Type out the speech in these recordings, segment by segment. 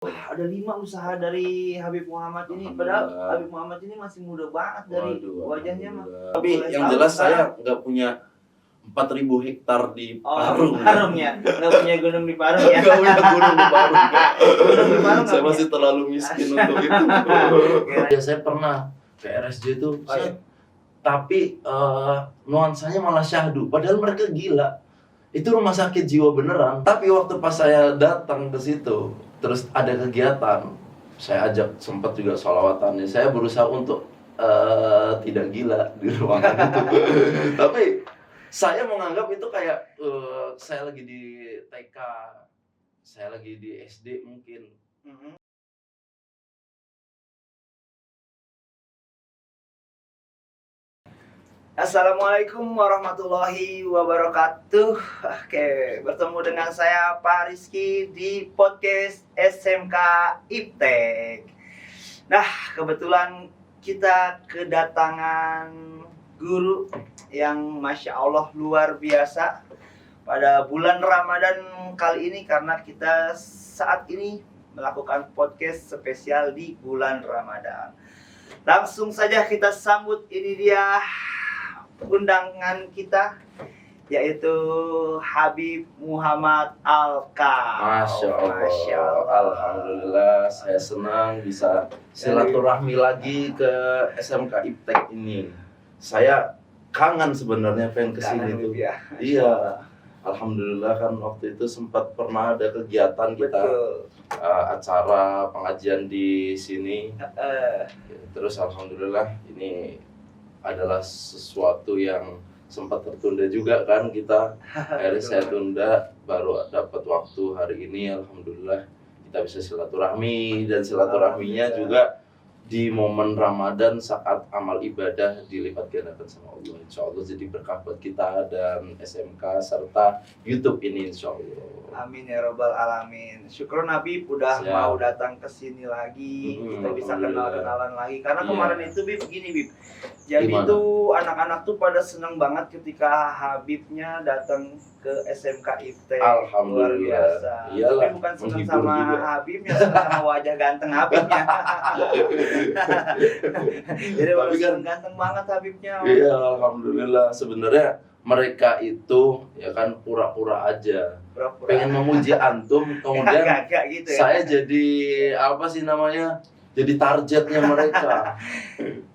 Ada 5 usaha dari Habib Muhammad ini, padahal Habib Muhammad ini masih muda banget dari wajahnya mah. Tapi yang jelas saya nggak punya 4.000 hektar di Parung. Parung ya? Nggak punya gunung di Parung ya? Nggak punya gunung di Parung. Gunung di Parung Saya masih terlalu miskin untuk itu. Ya saya pernah ke RSJ itu, tapi nuansanya malah syahdu. Padahal mereka gila. Itu rumah sakit jiwa beneran. Tapi waktu pas saya datang ke situ, terus ada kegiatan, saya ajak sempat juga sholawatannya. Saya berusaha untuk tidak gila di ruangan itu. Tapi saya menganggap itu kayak saya lagi di TK, saya lagi di SD mungkin. Assalamualaikum warahmatullahi wabarakatuh. Oke, bertemu dengan saya Pak Rizky di podcast SMK Iptek. Nah, kebetulan kita kedatangan guru yang Masya Allah luar biasa pada bulan Ramadan kali ini, karena kita saat ini melakukan podcast spesial di bulan Ramadan. Langsung saja kita sambut, ini dia undangan kita, yaitu Habib Muhammad Alka. Masya Allah. Alhamdulillah, saya senang bisa silaturahmi lagi ke SMK Iptek ini. Saya kangen sebenarnya pengen kesini tuh. Ya. Iya. Alhamdulillah kan waktu itu sempat pernah ada kegiatan kita, acara pengajian di sini. Terus alhamdulillah ini adalah sesuatu yang sempat tertunda juga kan kita. Akhirnya saya tunda, baru dapat waktu hari ini. Alhamdulillah kita bisa silaturahmi, dan silaturahminya juga di momen Ramadan saat amal ibadah dilipat gandakan sama Allah. Insya Allah jadi berkah buat kita dan SMK serta YouTube ini, insya Allah. Amin ya robbal alamin. Syukur Nabi udah mau datang ke sini lagi. Kita bisa kenal-kenalan lagi. Karena kemarin itu Bib gini Bib. Jadi tuh anak-anak tuh pada seneng banget ketika Habibnya datang ke SMK Iptek. Alhamdulillah. Luar biasa. Iyalah, tapi bukan seneng sama juga Habibnya, seneng sama wajah ganteng Habibnya. Jadi tapi kan ganteng banget Habibnya. Iya, alhamdulillah. Sebenarnya mereka itu ya kan pura-pura aja. Pengen memuji antum, kemudian gitu ya? Saya jadi apa sih namanya? Jadi targetnya mereka.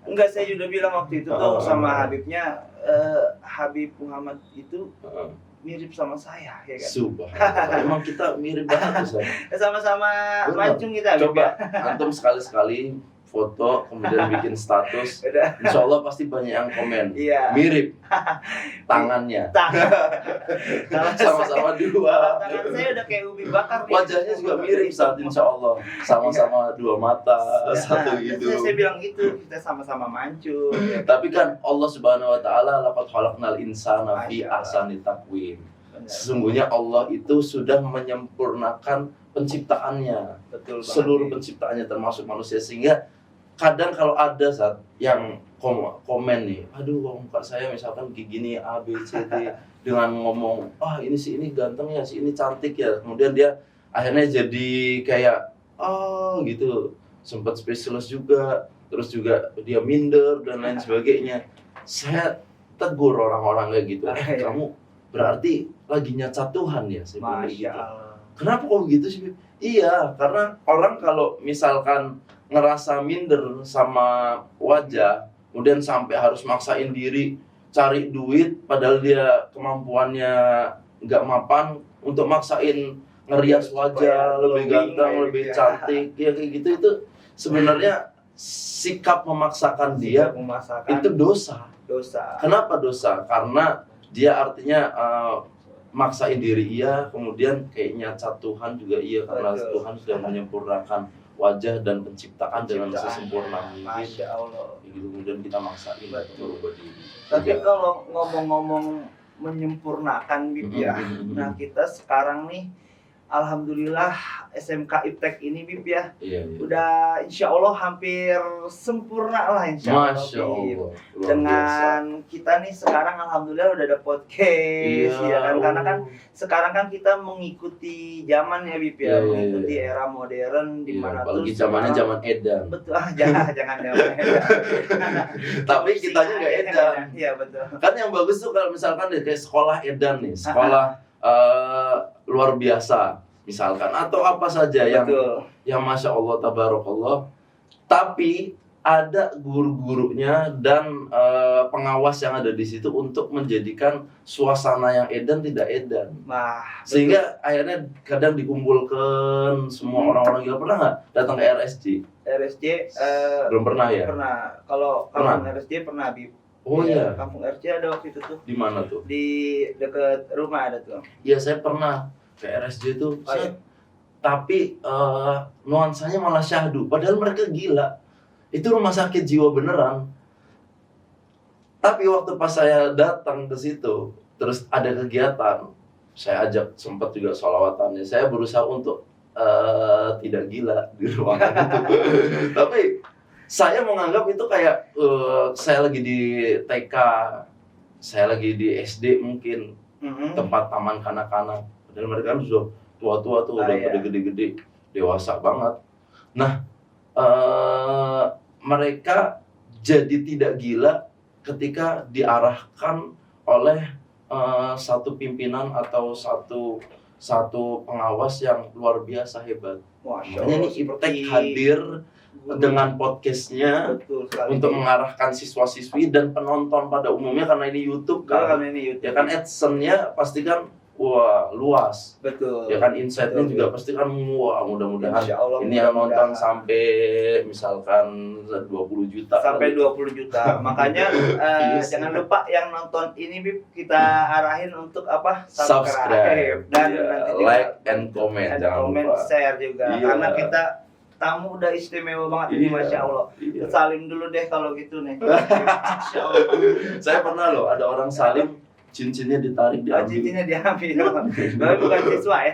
Enggak, saya juga bilang waktu itu tuh sama Habibnya, Habib Muhammad itu mirip sama saya, ya kan? Subhanallah, emang kita mirip banget tuh. Sama-sama mancung kita. Coba antum sekali-sekali foto kemudian bikin status, insya Allah pasti banyak yang komen. Mirip tangannya. Sama-sama dua. Tangan saya udah kayak ubi bakar. Wajahnya juga mirip saat insya Allah. Sama-sama dua mata, satu hidung. Saya bilang gitu, kita sama-sama mancung. Tapi kan Allah Subhanahu Wa Taala laqad khalaqnal insana fi ahsani taqwim. Sesungguhnya Allah itu sudah menyempurnakan penciptaannya, seluruh penciptaannya termasuk manusia, sehingga kadang kalau ada saat yang komen nih, aduh muka saya misalkan kayak gini A B C D, dengan ngomong ini si ini ganteng ya, si ini cantik ya, kemudian dia akhirnya jadi kayak gitu, sempat spesialis juga, terus juga dia minder dan lain sebagainya. Saya tegur orang-orang kayak gitu, kamu berarti lagi nyacat Tuhan ya, saya bilang gitu. Kenapa kok gitu sih? Iya, karena orang kalau misalkan ngerasa minder sama wajah, kemudian sampai harus maksain diri cari duit, padahal dia kemampuannya nggak mapan untuk maksain ngerias wajah lebih ganteng, lebih cantik, ya kayak gitu, itu sebenarnya sikap memaksakan dia itu dosa. Kenapa dosa? Karena dia artinya maksain diri iya, kemudian kayaknya nyacat Tuhan juga iya, karena Tuhan sudah menyempurnakan wajah dan penciptaan dengan sesempurna mungkin. Masya Allah. Gitu, kemudian kita maksain berubah diri. Tapi kalau ngomong-ngomong menyempurnakan gitu ya, nah kita sekarang nih Alhamdulillah SMK Iptek ini Bib ya Iya, iya. udah insya Allah hampir sempurna lah insya Allah, Masya Bib. Allah. Luar Dengan kita nih sekarang alhamdulillah udah ada podcast biasa. ya kan, karena kan oh. sekarang kan kita mengikuti zaman ya Bib ya, Iya, iya, mengikuti iya. era modern di Iya, mana apalagi tuh zamannya sekarang- zaman edan. betul jangan zaman Tapi kitanya nggak edan. iya betul Kan yang bagus tuh kalau misalkan deh kayak sekolah edan nih, sekolah luar biasa misalkan, atau apa saja betul yang masya Allah tabarakallah, tapi ada guru-gurunya dan pengawas yang ada di situ untuk menjadikan suasana yang edan tidak edan, nah sehingga akhirnya kadang dikumpulkan semua orang-orang gila. Pernah nggak datang ke RSJ? RSJ Belum pernah ya? pernah, kalau Pernah? kampung RSJ pernah Bib. Oh iya, Kampung RSJ ada waktu itu tuh di mana tuh? di dekat rumah ada tuh. Iya, saya pernah ke RSJ itu. Oh, iya. Tapi nuansanya malah syahdu, padahal mereka gila. Itu rumah sakit jiwa beneran. Tapi waktu pas saya datang ke situ, terus ada kegiatan, saya ajak, sempat juga sholawatannya. Saya berusaha untuk tidak gila di ruangan itu. Tapi saya menganggap itu kayak saya lagi di TK, saya lagi di SD mungkin, tempat taman kanak-kanak. Padahal mereka kan sudah tua-tua tuh, udah iya. pada gede-gede, dewasa banget. Nah, mereka jadi tidak gila ketika diarahkan oleh satu pimpinan atau satu pengawas yang luar biasa hebat. Masya Makanya Allah, ini Iptek hadir dengan podcastnya betul sekali untuk Bib. mengarahkan siswa-siswi dan penonton pada umumnya, karena ini YouTube Kalau kan. ini YouTube Ya kan AdSense-nya pasti kan wah luas. betul Ya kan insight-nya Betul, juga pasti kan wah, mudah-mudahan Insya Allah ini yang nonton mudah-mudahan. sampai misalkan 20 juta sampai kali. 20 juta. Makanya Yes. jangan lupa yang nonton ini Bib, kita arahin untuk apa? Subscribe. Dan Iya, nanti juga like and comment, and jangan comment, lupa. share juga. Iya. Karena kita tamu udah istimewa banget ini, Iya. Masya Allah. Iya. Salim dulu deh kalau gitu nih. Masya Allah. Saya pernah loh ada orang salim, cincinnya ditarik diambil. Cincinnya diambil. Tapi bukan siswa ya.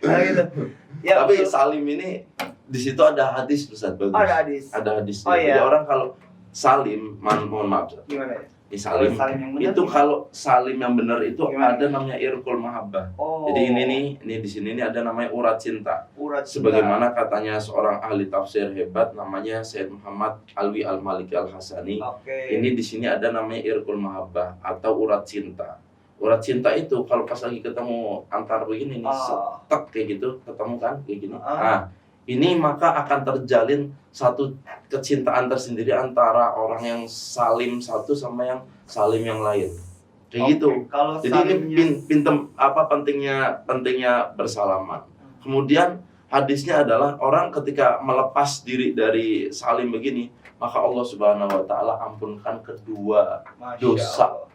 Nah, gitu. Ya, Tapi betul. salim ini di situ ada hadis, Ustaz, bagus. Oh, ada hadis. Ada hadis. Oh, iya. Jadi orang kalau salim, mohon maaf, Ustaz. Gimana ya? Ini salim. Kalau salim yang benar Itu gimana? kalau salim yang benar itu Gimana? ada namanya irqul mahabbah. Oh. Jadi ini di sini ini ada namanya urat cinta. urat cinta. Sebagaimana katanya seorang ahli tafsir hebat namanya Syed Muhammad Alwi Al-Maliki Al-Hasani. Oke. Ini di sini ada namanya irqul mahabbah atau urat cinta. Urat cinta itu kalau pas lagi ketemu antar begini nih, Oh. setek kayak gitu, ketemu kan kayak gini. Ah. Nah, ini maka akan terjalin satu kecintaan tersendiri antara orang yang salim satu sama yang salim yang lain. Kayak Oke. gitu. Kalau Jadi ini salimnya- pentingnya bersalaman. Kemudian hadisnya adalah orang ketika melepas diri dari salim begini, maka Allah Subhanahu wa taala ampunkan kedua Masya dosa. Allah.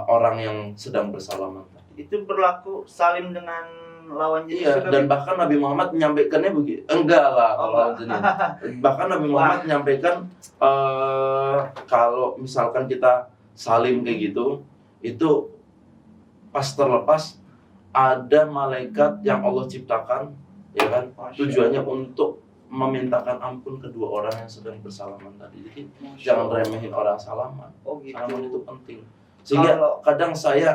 orang yang sedang bersalaman tadi. Itu berlaku salim dengan lawan jenis Iya, juga, dan Bib? bahkan Nabi Muhammad menyampaikannya begini. Enggak lah Oh, kalau enggak. jenis. Bahkan Nabi Muhammad menyampaikan kalau misalkan kita salim kayak gitu, itu pas terlepas ada malaikat yang Allah ciptakan, ya kan? Masya Tujuannya Allah. untuk memintakan ampun kedua orang yang sedang bersalaman tadi. Jadi Masya jangan Allah. remehin orang salaman. Oh gitu. Salaman itu penting. Sehingga Kalau- kadang saya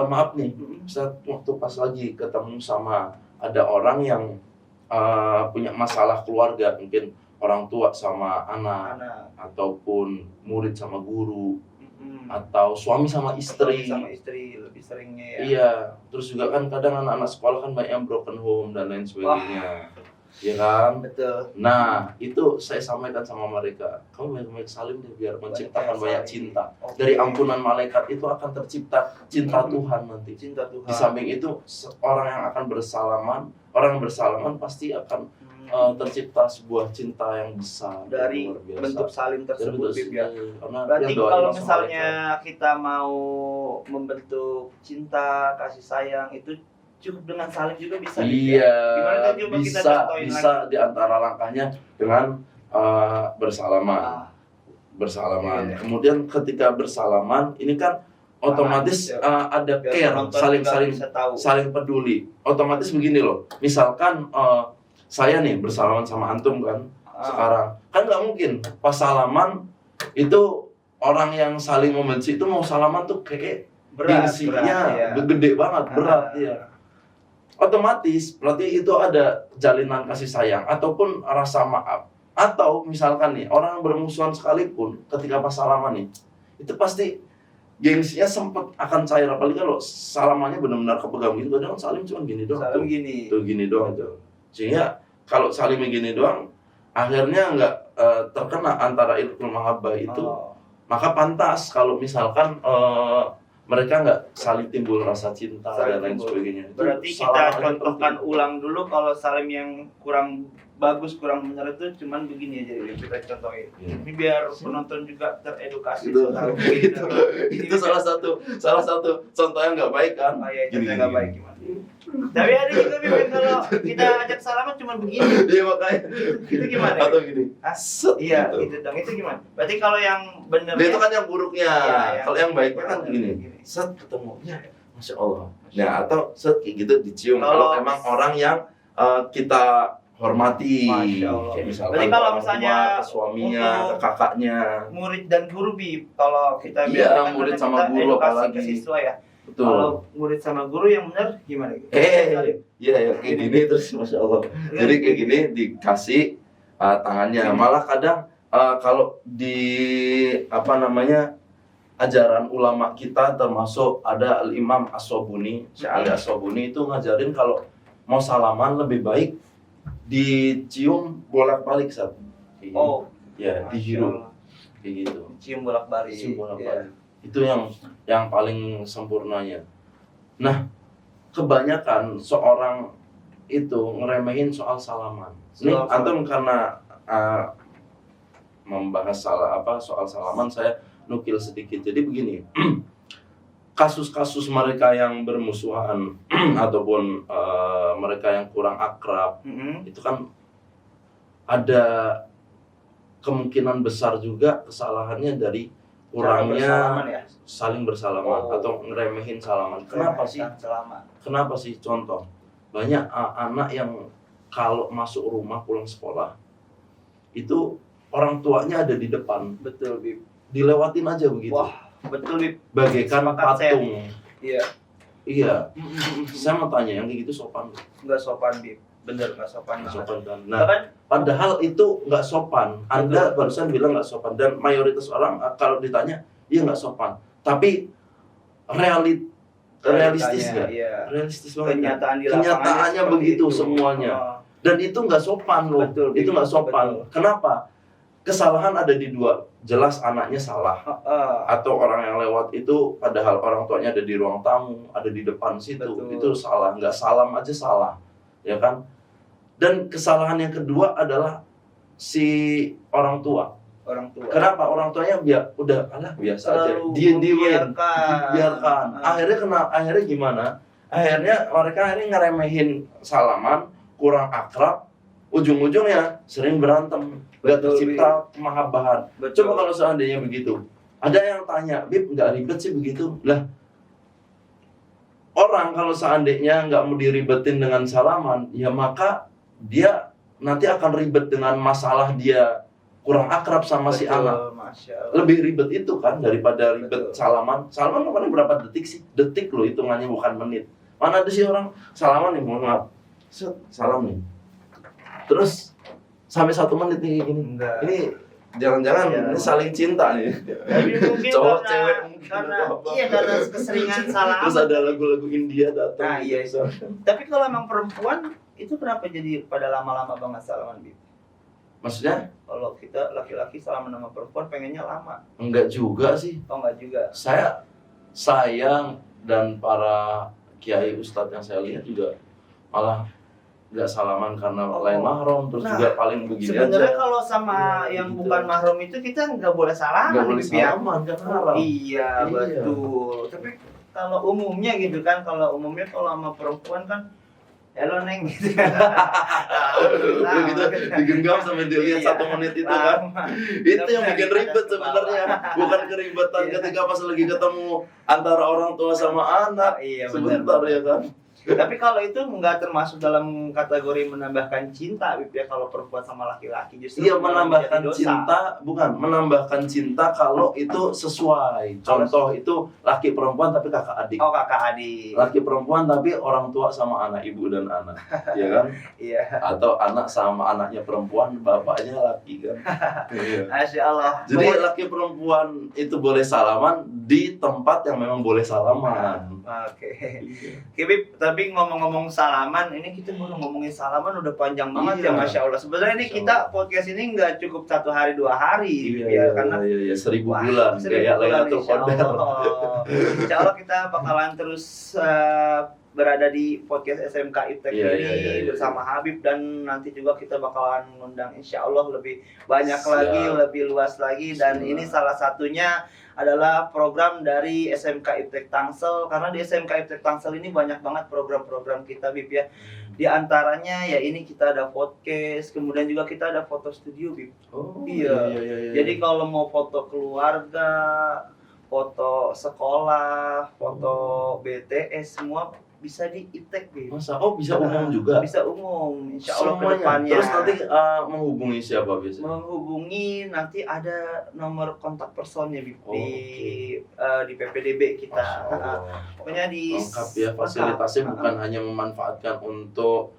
maaf nih, Mm-mm. saat waktu pas lagi ketemu sama ada orang yang punya masalah keluarga, mungkin orang tua sama anak, Anak. ataupun murid sama guru, Mm-mm. atau suami sama istri. Sama istri lebih seringnya ya. Iya, terus juga kan kadang anak-anak sekolah kan banyak yang broken home dan lain sebagainya. Iya kan? Betul. Nah, itu saya sampaikan sama mereka. Kamu banyak-banyak salim deh biar menciptakan banyak saling. cinta. Oke. Dari ampunan malaikat itu akan tercipta cinta Hmm. Tuhan nanti. Cinta Tuhan. Di samping itu orang yang akan bersalaman, orang yang bersalaman pasti akan tercipta sebuah cinta yang besar, dari yang luar biasa. bentuk salim Dari tersebut, bentuk Bib, ya. karena Berarti yang doain kalau langsung misalnya malaikat. kita mau membentuk cinta, kasih sayang itu cukup dengan salim juga bisa. Bib, ya? Iya, Gimana kan coba kita bisa contohin bisa lagi. di antara langkahnya dengan bersalaman. Ah, Bersalaman. Iya. Kemudian ketika bersalaman, ini kan otomatis ada Biar care, penonton juga saling bisa tahu. saling peduli. Otomatis begini loh, misalkan saya nih bersalaman sama antum kan sekarang, kan nggak mungkin pas salaman itu orang yang saling membenci itu mau salaman tuh kayak berat, gengsinya gede banget, berat ya. Otomatis berarti itu ada jalinan kasih sayang ataupun rasa maaf. Atau misalkan nih orang bermusuhan sekalipun ketika pas salaman nih, itu pasti gengsinya sempat akan cair, apalagi kalau salamannya benar-benar kepegang gitu. Kadang salim cuma gini doang, Salim gini. tuh gini doang tuh. Sehingga kalau salim gini doang akhirnya nggak terkena antara ilful mahabbah itu. Maka pantas kalau misalkan mereka nggak saling timbul rasa cinta dan lain sebagainya. Berarti kita contohkan ulang dulu kalau salim yang kurang bagus, kurang benar itu cuman begini aja yang kita contohin. Ini biar penonton juga teredukasi. Itu salah satu contoh yang nggak baik kan? Contoh yang nggak baik gimana? Tapi ada juga Bim, kalau kita ajak salaman cuma begini. Iya makanya. Itu gimana? Atau gini. Set, iya, gitu dong. Itu gimana? Berarti kalau yang benar Itu kan yang buruknya. Ya, kalau yang baiknya kan gini. Set ketemunya, masya Allah. Nah atau set kayak gitu dicium. Kalau emang orang yang kita hormati. Masya Allah. Kayak misalkan berarti kalau orang misalnya tua, ke suaminya, ke kakaknya. Murid dan guru Bib, kalau kita Iya, murid sama guru apalagi. ke siswa ya. Betul. Kalau murid sama guru yang benar gimana gitu? Iya ya kayak gini terus masya Allah. Jadi kayak gini dikasih tangannya. Malah kadang kalau di ajaran ulama kita termasuk ada Al-Imam As-Sobuni, Syekh Ali As-Sobuni itu ngajarin kalau mau salaman lebih baik dicium bolak-balik saat. Oh, ya dihirup kayak gitu. Cium bolak-balik. Cium bolak-balik. Itu yang paling sempurnanya. Nah, kebanyakan seorang itu ngeremehin soal salaman. Ini antum karena membahas soal salaman, saya nukil sedikit. Jadi begini, kasus-kasus mereka yang bermusuhan ataupun mereka yang kurang akrab, itu kan ada kemungkinan besar juga kesalahannya dari kurangnya saling bersalaman atau ngeremehin salaman. Kenapa sih? Contoh, banyak anak yang kalau masuk rumah pulang sekolah itu orang tuanya ada di depan. Betul, Bib. Dilewatin aja begitu. Wah, betul, Bib. Bagaikan patung. Iya. Saya mau tanya, yang kayak gitu sopan? Nggak sopan, Bib. Bener, nggak sopan. Sopan kan. Nah, padahal itu nggak sopan. Anda barusan bilang nggak sopan, dan mayoritas orang kalau ditanya, iya nggak sopan. Tapi realistis nggak? Iya. Realistis banget. Kenyataannya begitu semuanya. Dan itu nggak sopan loh. Betul, itu nggak sopan. Betul. Kenapa? Kesalahan ada di dua. Jelas anaknya salah. Atau orang yang lewat itu padahal orang tuanya ada di ruang tamu, ada di depan situ. Betul. Itu salah. Nggak salam aja salah. Ya kan? Dan kesalahan yang kedua adalah si orang tua. Kenapa? Orang tuanya biasa aja. Biarkan. Akhirnya gimana? Akhirnya mereka ngeremehin salaman, kurang akrab, ujung-ujungnya sering berantem. Gak tercipta kemahabbahan. Coba kalau seandainya begitu. Ada yang tanya, Bib, nggak ribet sih begitu? Lah, orang kalau seandainya nggak mau diribetin dengan salaman, ya maka dia nanti akan ribet dengan masalah dia kurang akrab sama si anak. Lebih ribet itu kan daripada ribet salaman. Salaman kemarin berapa detik sih? Detik loh hitungannya, bukan menit. Mana ada sih orang salaman nih, mohon maaf, salam nih, terus sampai 1 menit nih gini. Ini jangan-jangan ini saling cinta nih. Cowok cewek mungkin. Karena keseringan salaman. Terus ada lagu-lagu India datang. Nah, iya. Tapi kalau emang perempuan itu kenapa jadi pada lama-lama banget salaman, Bib? Maksudnya? Kalau kita laki-laki salaman sama perempuan pengennya lama. Enggak juga sih. Oh, enggak juga. Saya dan para kiai ustadz yang saya lihat juga malah nggak salaman karena lain mahram, terus juga paling begini aja. Sebenarnya kalau sama yang bukan mahram itu kita nggak boleh salaman. Nggak boleh salaman kan haram. Iya, betul. Tapi kalau umumnya gitu kan, kalau sama perempuan kan Halo Neng gitu. Begitu digenggam sampai dilihat 1 menit itu kan. Itu yang bikin ribet sebenarnya, bukan keribetan ketika pas lagi ketemu antara orang tua sama anak. Iya, Sebentar benar. ya kan. Tapi kalau itu nggak termasuk dalam kategori menambahkan cinta, Bib, ya kalau perempuan sama laki-laki justru Iya, malah menambahkan menjadi dosa. cinta, bukan menambahkan cinta kalau itu sesuai. Contoh itu laki perempuan tapi kakak adik. Oh, kakak adik. Laki perempuan tapi orang tua sama anak, ibu dan anak, ya kan? Iya. Atau anak sama anaknya perempuan, bapaknya laki kan? Iya. Masya Allah. Jadi laki perempuan itu boleh salaman di tempat yang memang boleh salaman. Oke. Oke, Bib, tapi ngomong-ngomong salaman, ini kita baru ngomongin salaman udah panjang banget Iya. ya, Masya Allah. Sebenarnya ini Masya kita podcast ini nggak cukup 1 hari 2 hari, Iya, karena iya, 1000 wah, bulan 1000 kayak bulan, Lailatul Insya Qadar. Allah. Insya Allah kita bakalan terus berada di podcast SMK Iptek Iya, ini iya. bersama Habib, dan nanti juga kita bakalan mengundang Insya Allah lebih banyak Siap. lagi, lebih luas lagi, dan Siap. ini salah satunya adalah program dari SMK Iptek Tangsel, karena di SMK Iptek Tangsel ini banyak banget program-program kita, Bib, ya. Di antaranya ya ini kita ada podcast, kemudian juga kita ada foto studio, Bib. Oh, Iya. iya. Jadi kalau mau foto keluarga, foto sekolah, foto BTS, semua bisa di Iptek, Bib. masa bisa umum juga. Bisa umum, insya Allah ke Semuanya. depannya. Terus nanti menghubungi siapa biasanya? Menghubungi, nanti ada nomor kontak personnya, Bib, Oh, di PPDB kita. Masya Allah. Pokoknya di Lengkap ya, fasilitasnya lengkap. bukan hanya memanfaatkan untuk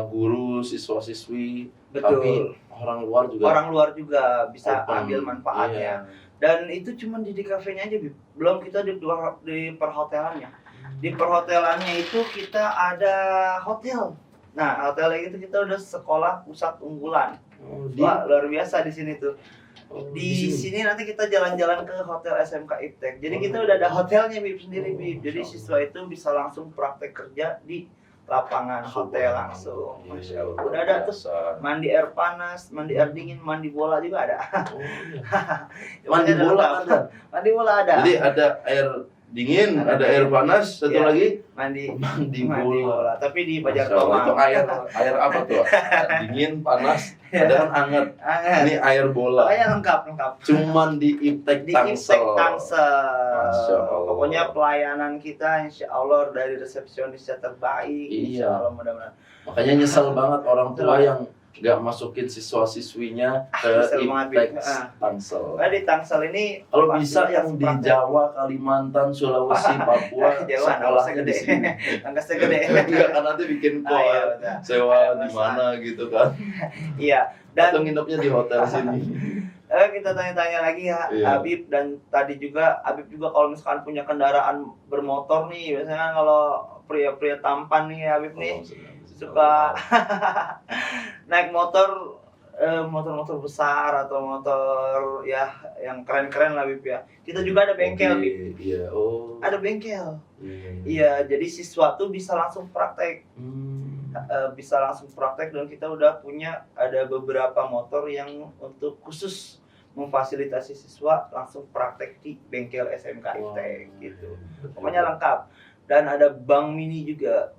guru, siswa-siswi, Betul. tapi orang luar juga Orang luar juga bisa open. ambil manfaatnya. Iya. Dan itu cuma di kafenya aja, Bib. Belum kita di perhotelannya. Di perhotelannya itu kita ada hotel. Nah, hotelnya itu kita udah sekolah pusat unggulan. Oh, Wah, luar biasa di sini tuh. oh, Di sini nanti kita jalan-jalan ke hotel SMK Iptek. Jadi kita udah ada hotelnya, Bib, sendiri, Bib. Jadi Masya siswa itu bisa langsung praktek kerja di lapangan hotel langsung. Masya Allah. Udah ada tuh mandi air panas, mandi air dingin, mandi bola juga ada. Oh, iya. Pokoknya Mandi bola lengkap. ada. Mandi bola ada. Jadi ada air dingin, ada air panas, satu Iya. lagi mandi mandi mandi bola. bola. Tapi di Bajar Masya Allah, Tomang. itu air apa tuh? Dingin, panas, ada kan hangat. Hangat. Ini air bola. Pokoknya lengkap. Cuman di Iptek Di Iptek Tangsel. Masya Allah. Pokoknya pelayanan kita insya Allah dari resepsionisnya terbaik. Insya Iya. Allah mudah-mudahan. Makanya nyesel banget orang tua Betul. yang nggak masukin siswa-siswinya ke Nyesel banget, Iptek Bib. Tangsel. Nah, di Tangsel ini Kalau fasilitas bisa yang di praktek. Jawa, Kalimantan, Sulawesi, Papua, Jawa sekolahnya di sini. Tanggasnya gede. Enggak kan nanti bikin Ah, iya, kos, betul. sewa Ada di kosan. mana gitu kan. Iya. Atau Dan nginepnya di hotel sini. kita tanya-tanya lagi ya, Iya. Habib, dan tadi juga Habib juga kalau misalkan punya kendaraan bermotor nih, biasanya kan kalau pria-pria tampan nih Habib nih suka naik motor, motor-motor besar atau motor ya yang keren-keren lah, Bib, ya. Kita juga ada bengkel, Bib. Iya, oh. Ada bengkel. Iya. Iya, jadi siswa tuh bisa langsung praktek. Bisa langsung praktek, dan kita udah punya ada beberapa motor yang untuk khusus memfasilitasi siswa langsung praktek di bengkel SMK Iptek gitu. Pokoknya lengkap. Dan ada bank mini juga.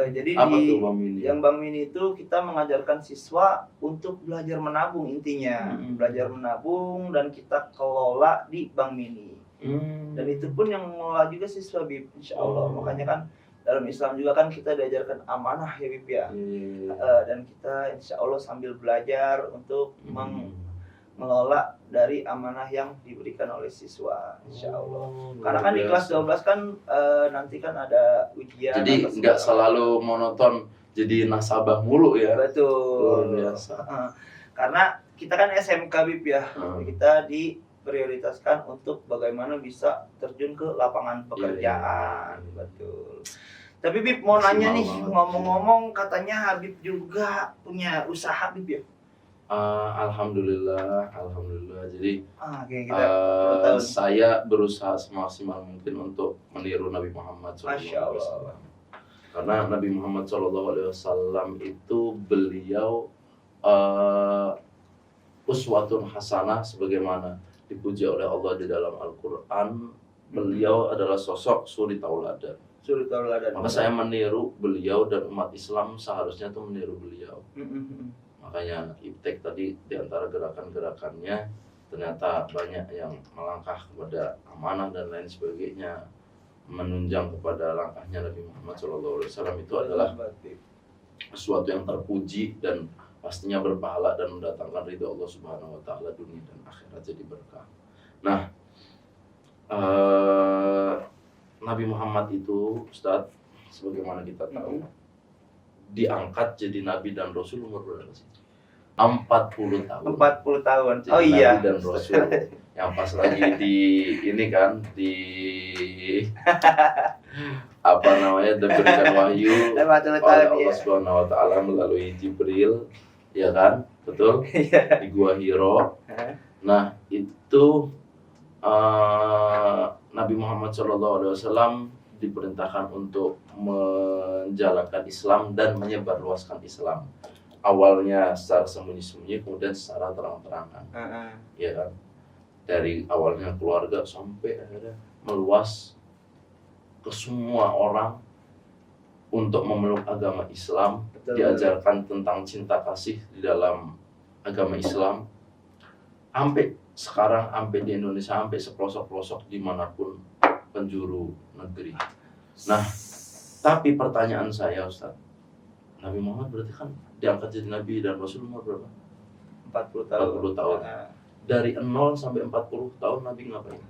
Jadi Apa di tuh Bang Mini? yang bank mini itu kita mengajarkan siswa untuk belajar menabung intinya. Belajar menabung, dan kita kelola di bank mini. Dan itu pun yang mengelola juga siswa, Bib, insya Allah. Makanya kan dalam Islam juga kan kita diajarkan amanah ya, Bib, ya. Dan kita insya Allah sambil belajar untuk mengelola dari amanah yang diberikan oleh siswa, insya Allah. Karena kan di kelas 12 kan nanti kan ada ujian. Jadi apa nggak segala. selalu monoton jadi nasabah mulu ya. Betul. Luar biasa. Karena kita kan SMK, Bib, ya. Hmm. Kita diprioritaskan untuk bagaimana bisa terjun ke lapangan pekerjaan. Iya. Betul. Tapi Bib mau Maksimal nanya nih, banget. ngomong-ngomong katanya Habib juga punya usaha, Bib, ya? Alhamdulillah. Jadi Oke, kita perlu tahu nih. saya berusaha semaksimal mungkin untuk meniru Nabi Muhammad Masya SAW. Allah. Karena Nabi Muhammad SAW itu beliau uswatun hasanah, sebagaimana dipuji oleh Allah di dalam Al-Quran. Beliau adalah sosok suri tauladan. suri tauladan. Maka saya meniru beliau dan umat Islam seharusnya tuh meniru beliau. Makanya Iptek tadi diantara gerakan-gerakannya ternyata banyak yang melangkah kepada amanah dan lain sebagainya, menunjang kepada langkahnya Nabi Muhammad SAW. Itu adalah sesuatu yang terpuji dan pastinya berpahala dan mendatangkan ridho Allah Subhanahu wa taala dunia dan akhirat, jadi berkah. Nah, Nabi Muhammad itu, Ustadz, sebagaimana kita tahu, diangkat jadi nabi dan rasul umur berapa sih? 40 tahun. 40 tahun. Jadi Oh iya. nabi dan rasul. Yang pas lagi di ini kan di apa namanya, diberikan wahyu oleh Allah Subhanahu wa taala melalui Jibril, ya kan? Betul? Di Gua Hiro. Nah, itu Nabi Muhammad SAW diperintahkan untuk menjalankan Islam dan menyebarluaskan Islam. Awalnya secara sembunyi-sembunyi, kemudian secara terang-terangan. Ya kan? Dari awalnya keluarga sampai akhirnya meluas ke semua orang untuk memeluk agama Islam. Diajarkan tentang cinta kasih di dalam agama Islam. Sampai sekarang, sampai di Indonesia, sampai sepelosok-pelosok dimanapun penjuru negeri. Nah, tapi pertanyaan saya, Ustaz, Nabi Muhammad berarti kan diangkat jadi Nabi dan Rasul umur berapa? 40 tahun. 40 tahun. Dari 0 sampai 40 tahun Nabi ngapain?